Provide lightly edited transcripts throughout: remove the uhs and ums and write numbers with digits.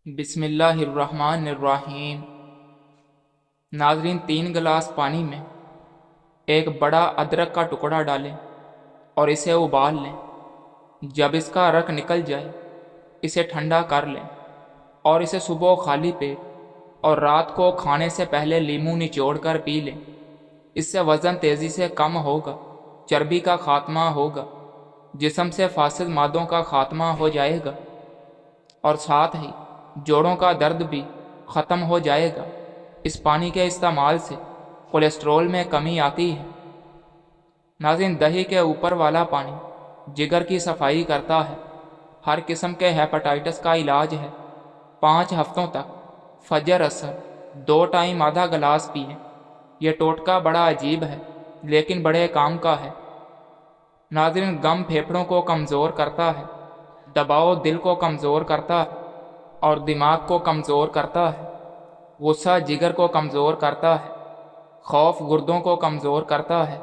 بسم اللہ الرحمن الرحیم۔ ناظرین، 3 گلاس پانی میں ایک بڑا ادرک کا ٹکڑا ڈالیں اور اسے ابال لیں۔ جب اس کا رق نکل جائے اسے ٹھنڈا کر لیں اور اسے صبح خالی پیٹ اور رات کو کھانے سے پہلے لیموں نچوڑ کر پی لیں۔ اس سے وزن تیزی سے کم ہوگا، چربی کا خاتمہ ہوگا، جسم سے فاسد مادوں کا خاتمہ ہو جائے گا اور ساتھ ہی جوڑوں کا درد بھی ختم ہو جائے گا۔ اس پانی کے استعمال سے کولیسٹرول میں کمی آتی ہے۔ ناظرین، دہی کے اوپر والا پانی جگر کی صفائی کرتا ہے، ہر قسم کے ہیپاٹائٹس کا علاج ہے۔ 5 ہفتوں تک فجر اثر 2 ٹائم آدھا گلاس پئیں۔ یہ ٹوٹکا بڑا عجیب ہے لیکن بڑے کام کا ہے۔ ناظرین، غم پھیپھڑوں کو کمزور کرتا ہے، دباؤ دل کو کمزور کرتا ہے اور دماغ کو کمزور کرتا ہے۔ غصہ جگر کو کمزور کرتا ہے، خوف گردوں کو کمزور کرتا ہے،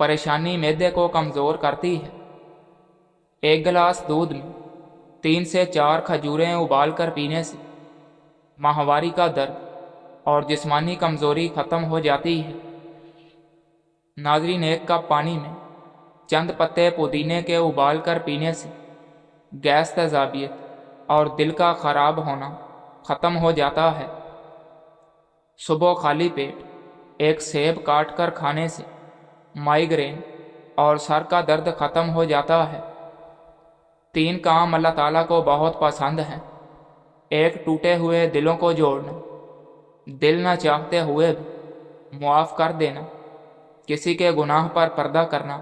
پریشانی معدے کو کمزور کرتی ہے۔ 1 گلاس دودھ میں 3 سے 4 کھجوریں ابال کر پینے سے ماہواری کا درد اور جسمانی کمزوری ختم ہو جاتی ہے۔ ناظرین، 1 کپ پانی میں چند پتے پودینے کے ابال کر پینے سے گیس، تیزابیت اور دل کا خراب ہونا ختم ہو جاتا ہے۔ صبح خالی پیٹ 1 سیب کاٹ کر کھانے سے مائیگرین اور سر کا درد ختم ہو جاتا ہے۔ 3 کام اللہ تعالیٰ کو بہت پسند ہیں۔ 1 ٹوٹے ہوئے دلوں کو جوڑنا، دل نہ چاہتے ہوئے بھی معاف کر دینا، کسی کے گناہ پر پردہ کرنا۔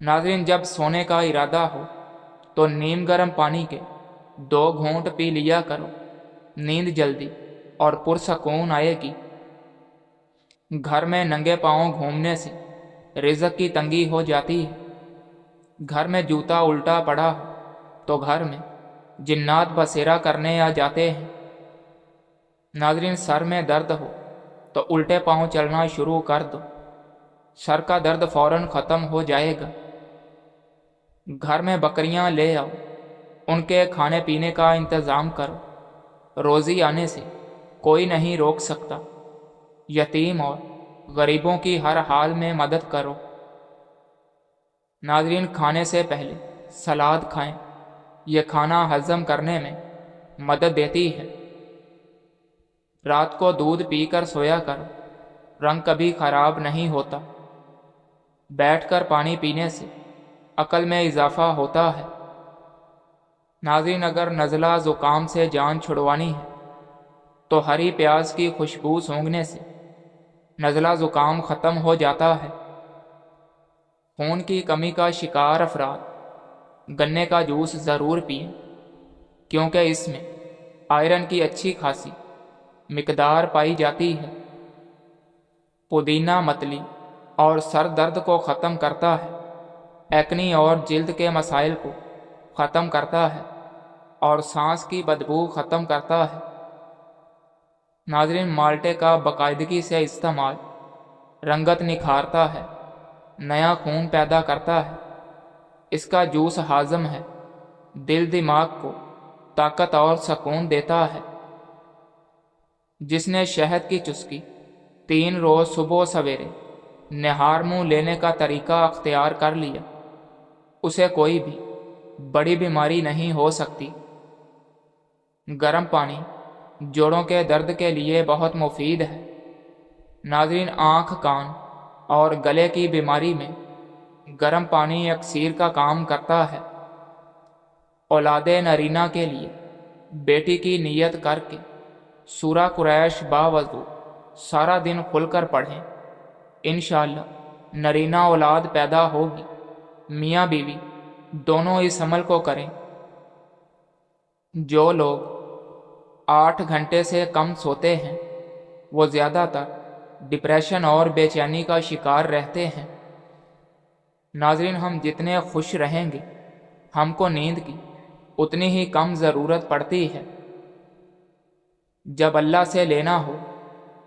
ناظرین، جب سونے کا ارادہ ہو تو نیم گرم پانی کے 2 گھونٹ پی لیا کرو، نیند جلدی اور پرسکون آئے گی۔ گھر میں ننگے پاؤں گھومنے سے رزق کی تنگی ہو جاتی ہے۔ گھر میں جوتا الٹا پڑا ہو تو گھر میں جنات بسیرا کرنے آ جاتے ہیں۔ ناظرین، سر میں درد ہو تو الٹے پاؤں چلنا شروع کر دو، سر کا درد فوراً ختم ہو جائے گا۔ گھر میں بکریاں لے آؤ، ان کے کھانے پینے کا انتظام کرو، روزی آنے سے کوئی نہیں روک سکتا۔ یتیم اور غریبوں کی ہر حال میں مدد کرو۔ ناظرین، کھانے سے پہلے سلاد کھائیں، یہ کھانا ہضم کرنے میں مدد دیتی ہے۔ رات کو دودھ پی کر سویا کرو، رنگ کبھی خراب نہیں ہوتا۔ بیٹھ کر پانی پینے سے عقل میں اضافہ ہوتا ہے۔ ناظرین، اگر نزلہ زکام سے جان چھڑوانی ہے تو ہری پیاز کی خوشبو سونگھنے سے نزلہ زکام ختم ہو جاتا ہے۔ خون کی کمی کا شکار افراد گنے کا جوس ضرور پئیں کیونکہ اس میں آئرن کی اچھی خاصی مقدار پائی جاتی ہے۔ پودینہ متلی اور سر درد کو ختم کرتا ہے، ایکنی اور جلد کے مسائل کو ختم کرتا ہے اور سانس کی بدبو ختم کرتا ہے۔ ناظرین، مالٹے کا باقاعدگی سے استعمال رنگت نکھارتا ہے، نیا خون پیدا کرتا ہے۔ اس کا جوس ہاضم ہے، دل دماغ کو طاقت اور سکون دیتا ہے۔ جس نے شہد کی چسکی 3 روز صبح سویرے نہار منہ لینے کا طریقہ اختیار کر لیا، اسے کوئی بھی بڑی بیماری نہیں ہو سکتی۔ گرم پانی جوڑوں کے درد کے لیے بہت مفید ہے۔ ناظرین، آنکھ، کان اور گلے کی بیماری میں گرم پانی اکسیر کا کام کرتا ہے۔ اولاد نرینہ کے لیے بیٹی کی نیت کر کے سورہ قریش باوضو سارا دن کھل کر پڑھیں، انشاءاللہ نرینہ اولاد پیدا ہوگی۔ میاں بیوی دونوں اس عمل کو کریں۔ جو لوگ 8 گھنٹے سے کم سوتے ہیں وہ زیادہ تر ڈپریشن اور بے چینی کا شکار رہتے ہیں۔ ناظرین، ہم جتنے خوش رہیں گے ہم کو نیند کی اتنی ہی کم ضرورت پڑتی ہے۔ جب اللہ سے لینا ہو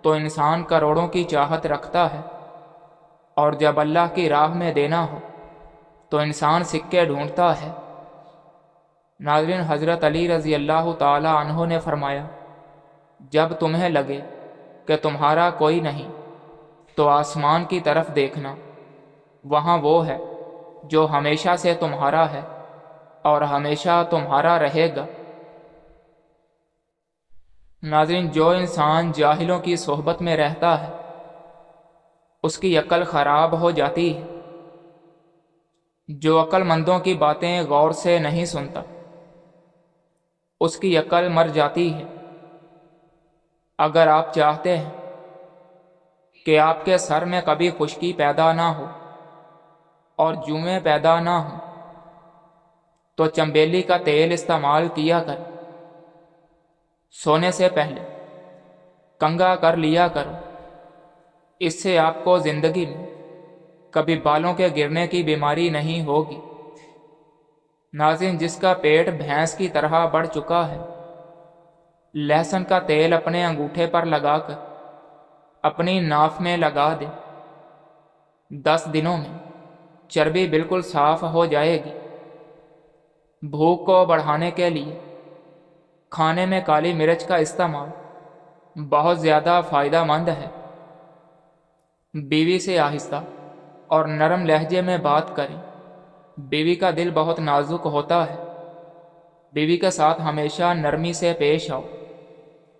تو انسان کروڑوں کی چاہت رکھتا ہے اور جب اللہ کی راہ میں دینا ہو تو انسان سکے ڈھونڈتا ہے۔ ناظرین، حضرت علی رضی اللہ تعالی عنہ نے فرمایا، جب تمہیں لگے کہ تمہارا کوئی نہیں تو آسمان کی طرف دیکھنا، وہاں وہ ہے جو ہمیشہ سے تمہارا ہے اور ہمیشہ تمہارا رہے گا۔ ناظرین، جو انسان جاہلوں کی صحبت میں رہتا ہے اس کی عقل خراب ہو جاتی ہے۔ جو عقل مندوں کی باتیں غور سے نہیں سنتا اس کی عقل مر جاتی ہے۔ اگر آپ چاہتے ہیں کہ آپ کے سر میں کبھی خشکی پیدا نہ ہو اور جوئیں پیدا نہ ہوں تو چنبیلی کا تیل استعمال کیا کر، سونے سے پہلے کنگھا کر لیا کرو، اس سے آپ کو زندگی میں کبھی بالوں کے گرنے کی بیماری نہیں ہوگی۔ ناظرین، جس کا پیٹ بھینس کی طرح بڑھ چکا ہے، لہسن کا تیل اپنے انگوٹھے پر لگا کر اپنی ناف میں لگا دے، 10 دنوں میں چربی بالکل صاف ہو جائے گی۔ بھوک کو بڑھانے کے لیے کھانے میں کالی مرچ کا استعمال بہت زیادہ فائدہ مند ہے۔ بیوی سے آہستہ اور نرم لہجے میں بات کریں۔ بیوی کا دل بہت نازک ہوتا ہے۔ بیوی کے ساتھ ہمیشہ نرمی سے پیش آؤ،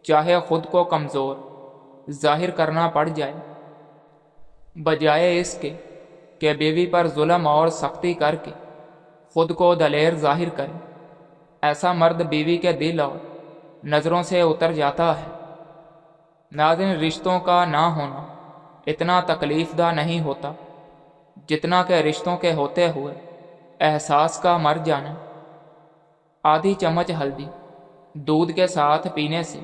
چاہے خود کو کمزور ظاہر کرنا پڑ جائے، بجائے اس کے کہ بیوی پر ظلم اور سختی کر کے خود کو دلیر ظاہر کرے۔ ایسا مرد بیوی کے دل اور نظروں سے اتر جاتا ہے۔ ناظرین، رشتوں کا نہ ہونا اتنا تکلیف دہ نہیں ہوتا جتنا کہ رشتوں کے ہوتے ہوئے احساس کا مر جانا۔ آدھی چمچ ہلدی دودھ کے ساتھ پینے سے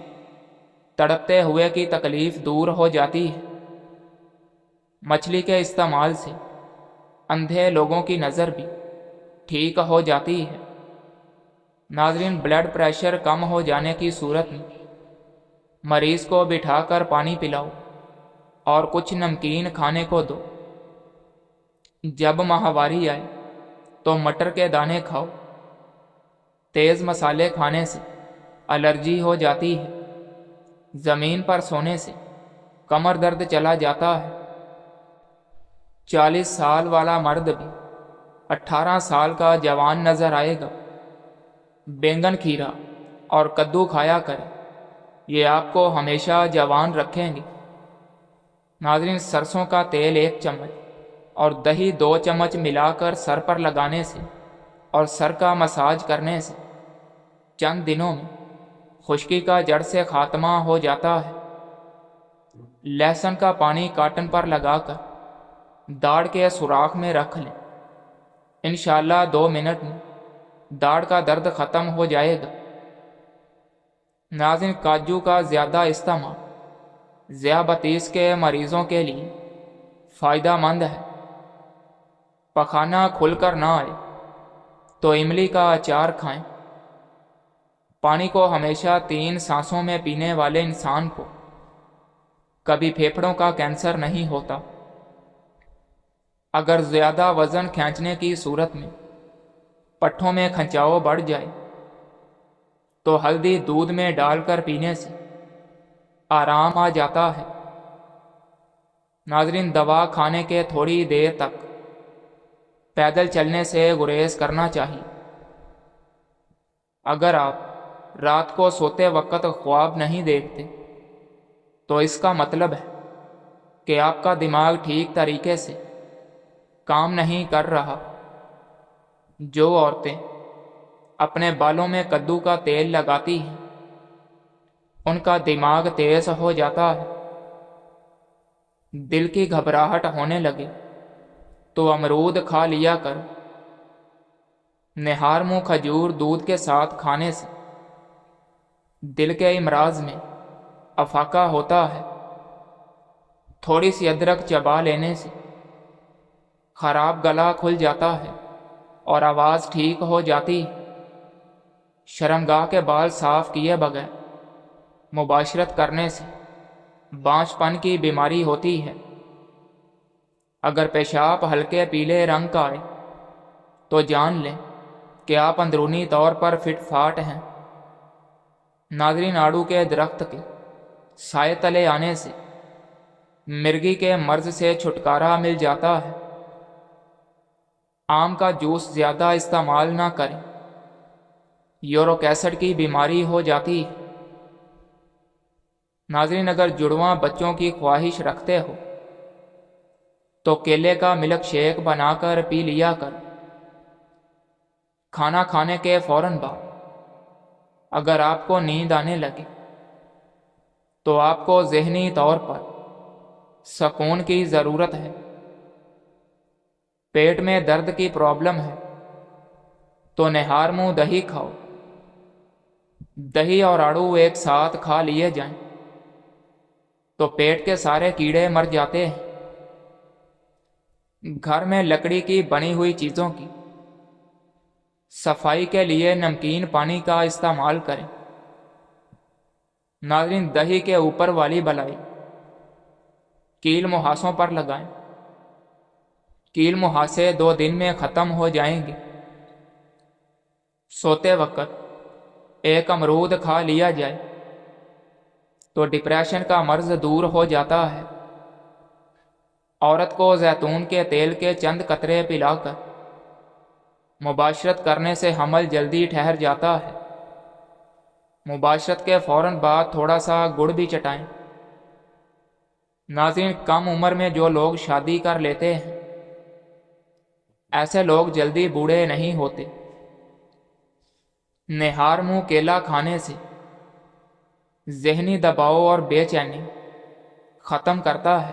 تڑپتے ہوئے کی تکلیف دور ہو جاتی ہے۔ مچھلی کے استعمال سے اندھے لوگوں کی نظر بھی ٹھیک ہو جاتی ہے۔ ناظرین، بلڈ پریشر کم ہو جانے کی صورت میں مریض کو بٹھا کر پانی پلاؤ اور کچھ نمکین کھانے کو دو۔ جب ماہواری آئے تو مٹر کے دانے کھاؤ۔ تیز مسالے کھانے سے الرجی ہو جاتی ہے۔ زمین پر سونے سے کمر درد چلا جاتا ہے۔ 40 سال والا مرد بھی 18 سال کا جوان نظر آئے گا۔ بینگن، کھیرا اور کدو کھایا کریں، یہ آپ کو ہمیشہ جوان رکھیں گے۔ ناظرین، سرسوں کا تیل 1 چمچ اور دہی 2 چمچ ملا کر سر پر لگانے سے اور سر کا مساج کرنے سے چند دنوں میں خشکی کا جڑ سے خاتمہ ہو جاتا ہے۔ لہسن کا پانی کاٹن پر لگا کر داڑھ کے سوراخ میں رکھ لیں، انشاءاللہ 2 منٹ میں داڑھ کا درد ختم ہو جائے گا۔ ناظرین، کاجو کا زیادہ استعمال ذیابیطس کے مریضوں کے لیے فائدہ مند ہے۔ پخانہ کھل کر نہ آئے تو املی کا اچار کھائیں۔ پانی کو ہمیشہ 3 سانسوں میں پینے والے انسان کو کبھی پھیپھڑوں کا کینسر نہیں ہوتا۔ اگر زیادہ وزن کھینچنے کی صورت میں پٹھوں میں کھنچاؤ بڑھ جائے تو ہلدی دودھ میں ڈال کر پینے سے آرام آ جاتا ہے۔ ناظرین، دوا کھانے کے تھوڑی دیر تک پیدل چلنے سے گریز کرنا چاہیے۔ اگر آپ رات کو سوتے وقت خواب نہیں دیکھتے تو اس کا مطلب ہے کہ آپ کا دماغ ٹھیک طریقے سے کام نہیں کر رہا۔ جو عورتیں اپنے بالوں میں کدو کا تیل لگاتی ہیں ان کا دماغ تیز ہو جاتا ہے۔ دل کی گھبراہٹ ہونے لگے تو امرود کھا لیا کرو۔ نہار منہ کھجور دودھ کے ساتھ کھانے سے دل کے امراض میں افاقہ ہوتا ہے۔ تھوڑی سی ادرک چبا لینے سے خراب گلا کھل جاتا ہے اور آواز ٹھیک ہو جاتی ہے۔ شرمگاہ کے بال صاف کیے بغیر مباشرت کرنے سے بانجھ پن کی بیماری ہوتی ہے۔ اگر پیشاب ہلکے پیلے رنگ کا آئے تو جان لیں کہ آپ اندرونی طور پر فٹ فاٹ ہیں۔ ناظرین، آڑو کے درخت کے سائے تلے آنے سے مرگی کے مرض سے چھٹکارا مل جاتا ہے۔ آم کا جوس زیادہ استعمال نہ کریں، یورک ایسڈ کی بیماری ہو جاتی ہے۔ ناظرین، اگر جڑواں بچوں کی خواہش رکھتے ہو تو کیلے کا ملک شیک بنا کر پی لیا کر۔ کھانا کھانے کے فوراً بعد اگر آپ کو نیند آنے لگے تو آپ کو ذہنی طور پر سکون کی ضرورت ہے۔ پیٹ میں درد کی پرابلم ہے تو نہار منہ دہی کھاؤ۔ دہی اور آڑو ایک ساتھ کھا لیے جائیں تو پیٹ کے سارے کیڑے مر جاتے ہیں۔ گھر میں لکڑی کی بنی ہوئی چیزوں کی صفائی کے لیے نمکین پانی کا استعمال کریں۔ ناظرین، دہی کے اوپر والی بلائی کیل مہاسوں پر لگائیں۔ کیل مہاسے 2 دن میں ختم ہو جائیں گے۔ سوتے وقت ایک امرود کھا لیا جائے تو ڈپریشن کا مرض دور ہو جاتا ہے۔ عورت کو زیتون کے تیل کے چند قطرے پلا کر مباشرت کرنے سے حمل جلدی ٹھہر جاتا ہے۔ مباشرت کے فوراً بعد تھوڑا سا گڑ بھی چٹائیں۔ ناظرین، کم عمر میں جو لوگ شادی کر لیتے ہیں ایسے لوگ جلدی بوڑھے نہیں ہوتے۔ نہار منہ کیلا کھانے سے ذہنی دباؤ اور بے چینی ختم کرتا ہے۔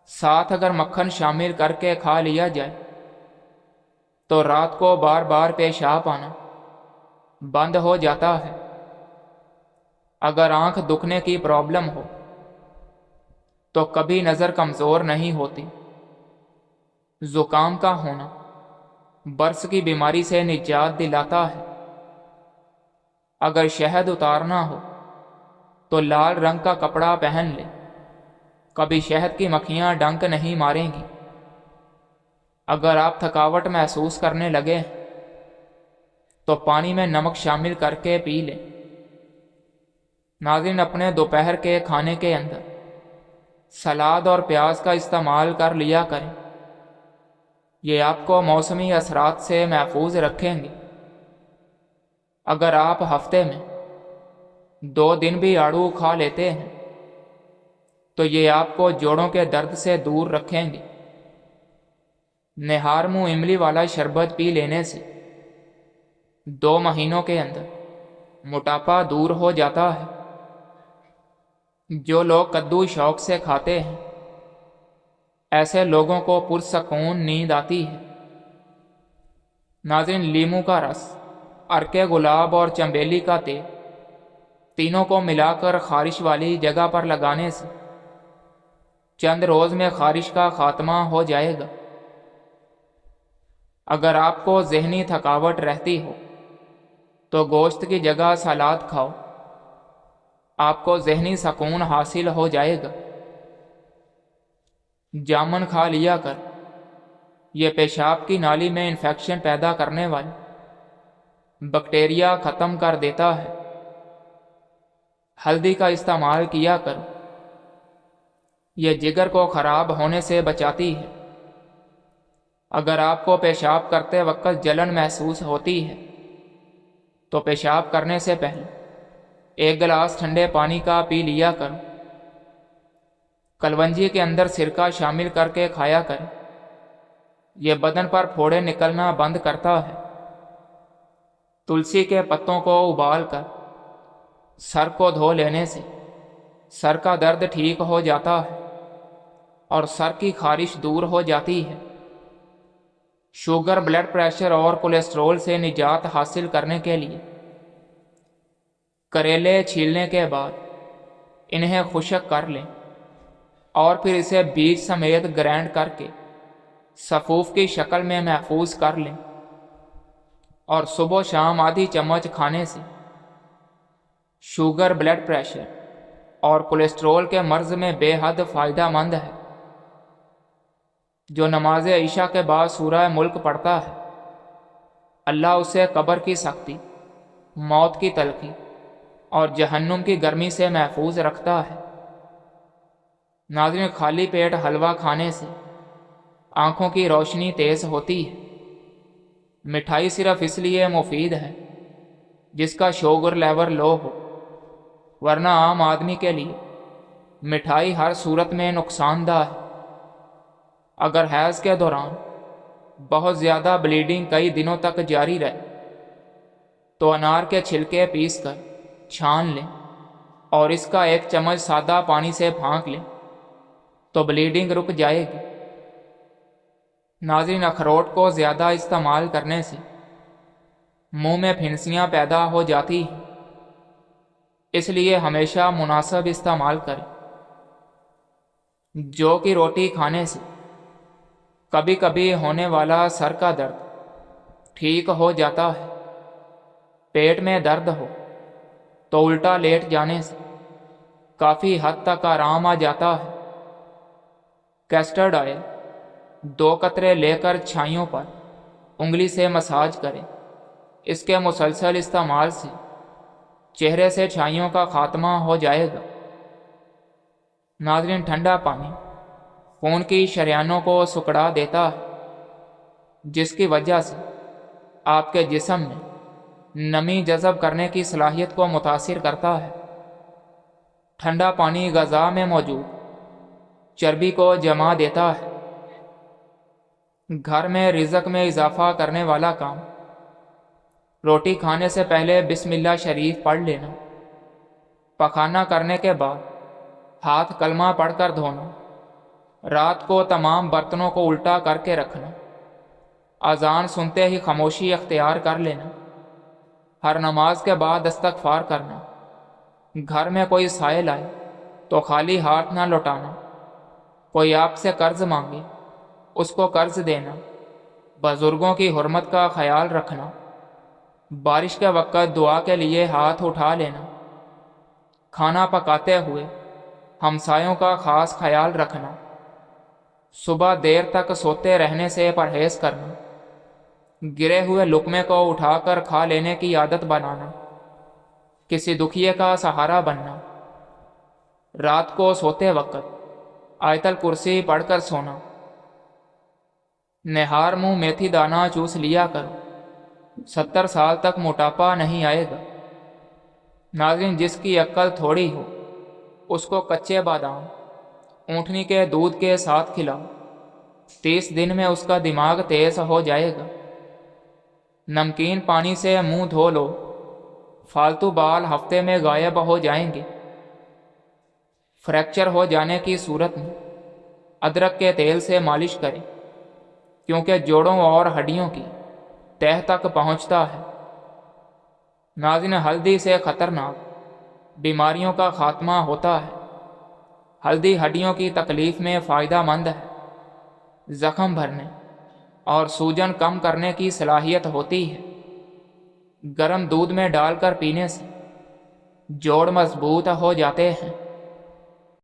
ساتھ اگر مکھن شامل کر کے کھا لیا جائے تو رات کو بار بار پیشاب آنا بند ہو جاتا ہے۔ اگر آنکھ دکھنے کی پرابلم ہو تو کبھی نظر کمزور نہیں ہوتی۔ زکام کا ہونا برس کی بیماری سے نجات دلاتا ہے۔ اگر شہد اتارنا ہو تو لال رنگ کا کپڑا پہن لے، کبھی شہد کی مکھیاں ڈنک نہیں ماریں گی۔ اگر آپ تھکاوٹ محسوس کرنے لگے تو پانی میں نمک شامل کر کے پی لیں۔ ناظرین، اپنے دوپہر کے کھانے کے اندر سلاد اور پیاز کا استعمال کر لیا کریں، یہ آپ کو موسمی اثرات سے محفوظ رکھیں گے۔ اگر آپ ہفتے میں 2 دن بھی آڑو کھا لیتے ہیں تو یہ آپ کو جوڑوں کے درد سے دور رکھیں گے۔ نہار منہ املی والا شربت پی لینے سے 2 مہینوں کے اندر موٹاپا دور ہو جاتا ہے۔ جو لوگ کدو شوق سے کھاتے ہیں ایسے لوگوں کو پرسکون نیند آتی ہے۔ ناظرین، لیموں کا رس، عرق گلاب اور چنبیلی کا تیل تینوں کو ملا کر خارش والی جگہ پر لگانے سے چند روز میں خارش کا خاتمہ ہو جائے گا۔ اگر آپ کو ذہنی تھکاوٹ رہتی ہو تو گوشت کی جگہ سلاد کھاؤ، آپ کو ذہنی سکون حاصل ہو جائے گا۔ جامن کھا لیا کر، یہ پیشاب کی نالی میں انفیکشن پیدا کرنے والی بیکٹیریا ختم کر دیتا ہے۔ ہلدی کا استعمال کیا کرو، یہ جگر کو خراب ہونے سے بچاتی ہے۔ اگر آپ کو پیشاب کرتے وقت جلن محسوس ہوتی ہے تو پیشاب کرنے سے پہلے 1 گلاس ٹھنڈے پانی کا پی لیا کرو۔ کلونجی کے اندر سرکہ شامل کر کے کھایا کریں، یہ بدن پر پھوڑے نکلنا بند کرتا ہے۔ تلسی کے پتوں کو ابال کر سر کو دھو لینے سے سر کا درد ٹھیک ہو جاتا ہے اور سر کی خارش دور ہو جاتی ہے۔ شوگر، بلڈ پریشر اور کولیسٹرول سے نجات حاصل کرنے کے لیے کریلے چھیلنے کے بعد انہیں خشک کر لیں اور پھر اسے بیج سمیت گرائنڈ کر کے سفوف کی شکل میں محفوظ کر لیں اور صبح و شام آدھی چمچ کھانے سے شوگر، بلڈ پریشر اور کولیسٹرول کے مرض میں بے حد فائدہ مند ہے۔ جو نماز عشاء کے بعد سورہ ملک پڑھتا ہے اللہ اسے قبر کی سختی، موت کی تلخی اور جہنم کی گرمی سے محفوظ رکھتا ہے۔ ناظرین، خالی پیٹ حلوہ کھانے سے آنکھوں کی روشنی تیز ہوتی ہے۔ مٹھائی صرف اس لیے مفید ہے جس کا شوگر لیول لو ہو، ورنہ عام آدمی کے لیے مٹھائی ہر صورت میں نقصان دہ ہے۔ اگر حیض کے دوران بہت زیادہ بلیڈنگ کئی دنوں تک جاری رہے تو انار کے چھلکے پیس کر چھان لیں اور اس کا 1 چمچ سادہ پانی سے پھانک لیں تو بلیڈنگ رک جائے گی۔ ناظرین، اخروٹ کو زیادہ استعمال کرنے سے منہ میں پھنسیاں پیدا ہو جاتی ہیں، اس لیے ہمیشہ مناسب استعمال کریں۔ جو کی روٹی کھانے سے کبھی کبھی ہونے والا سر کا درد ٹھیک ہو جاتا ہے۔ پیٹ میں درد ہو تو الٹا لیٹ جانے سے کافی حد تک آرام آ جاتا ہے۔ کیسٹرڈ آئل 2 قطرے لے کر چھائیوں پر انگلی سے مساج کریں۔ اس کے مسلسل استعمال سے چہرے سے چھائیوں کا خاتمہ ہو جائے گا۔ ناظرین، ٹھنڈا پانی خون کی شریانوں کو سکڑا دیتا ہے، جس کی وجہ سے آپ کے جسم میں نمی جذب کرنے کی صلاحیت کو متاثر کرتا ہے۔ ٹھنڈا پانی غذا میں موجود چربی کو جما دیتا ہے۔ گھر میں رزق میں اضافہ کرنے والا کام، روٹی کھانے سے پہلے بسم اللہ شریف پڑھ لینا، پخانہ کرنے کے بعد ہاتھ کلمہ پڑھ کر دھونا، رات کو تمام برتنوں کو الٹا کر کے رکھنا، اذان سنتے ہی خاموشی اختیار کر لینا، ہر نماز کے بعد استغفار کرنا، گھر میں کوئی سائل آئے تو خالی ہاتھ نہ لوٹانا، کوئی آپ سے قرض مانگے اس کو قرض دینا، بزرگوں کی حرمت کا خیال رکھنا، بارش کے وقت دعا کے لیے ہاتھ اٹھا لینا، کھانا پکاتے ہوئے ہمسایوں کا خاص خیال رکھنا، صبح دیر تک سوتے رہنے سے پرہیز کرنا، گرے ہوئے لقمے کو اٹھا کر کھا لینے کی عادت بنانا، کسی دکھیے کا سہارا بننا، رات کو سوتے وقت آیت الکرسی پڑھ کر سونا، نہار منہ میتھی دانہ چوس لیا کرو، 70 سال تک موٹاپا نہیں آئے گا۔ ناظرین، جس کی عقل تھوڑی ہو اس کو کچے بادام اونٹنی کے دودھ کے ساتھ کھلاؤ، 30 دن میں اس کا دماغ تیز ہو جائے گا۔ نمکین پانی سے منہ دھو لو، فالتو بال ہفتے میں غائب ہو جائیں گے۔ فریکچر ہو جانے کی صورت میں ادرک کے تیل سے مالش کریں، کیونکہ جوڑوں اور ہڈیوں کی تہہ تک پہنچتا ہے۔ ناظرین، ہلدی سے خطرناک بیماریوں کا خاتمہ ہوتا ہے۔ ہلدی ہڈیوں کی تکلیف میں فائدہ مند ہے، زخم بھرنے اور سوجن کم کرنے کی صلاحیت ہوتی ہے۔ گرم دودھ میں ڈال کر پینے سے جوڑ مضبوط ہو جاتے ہیں۔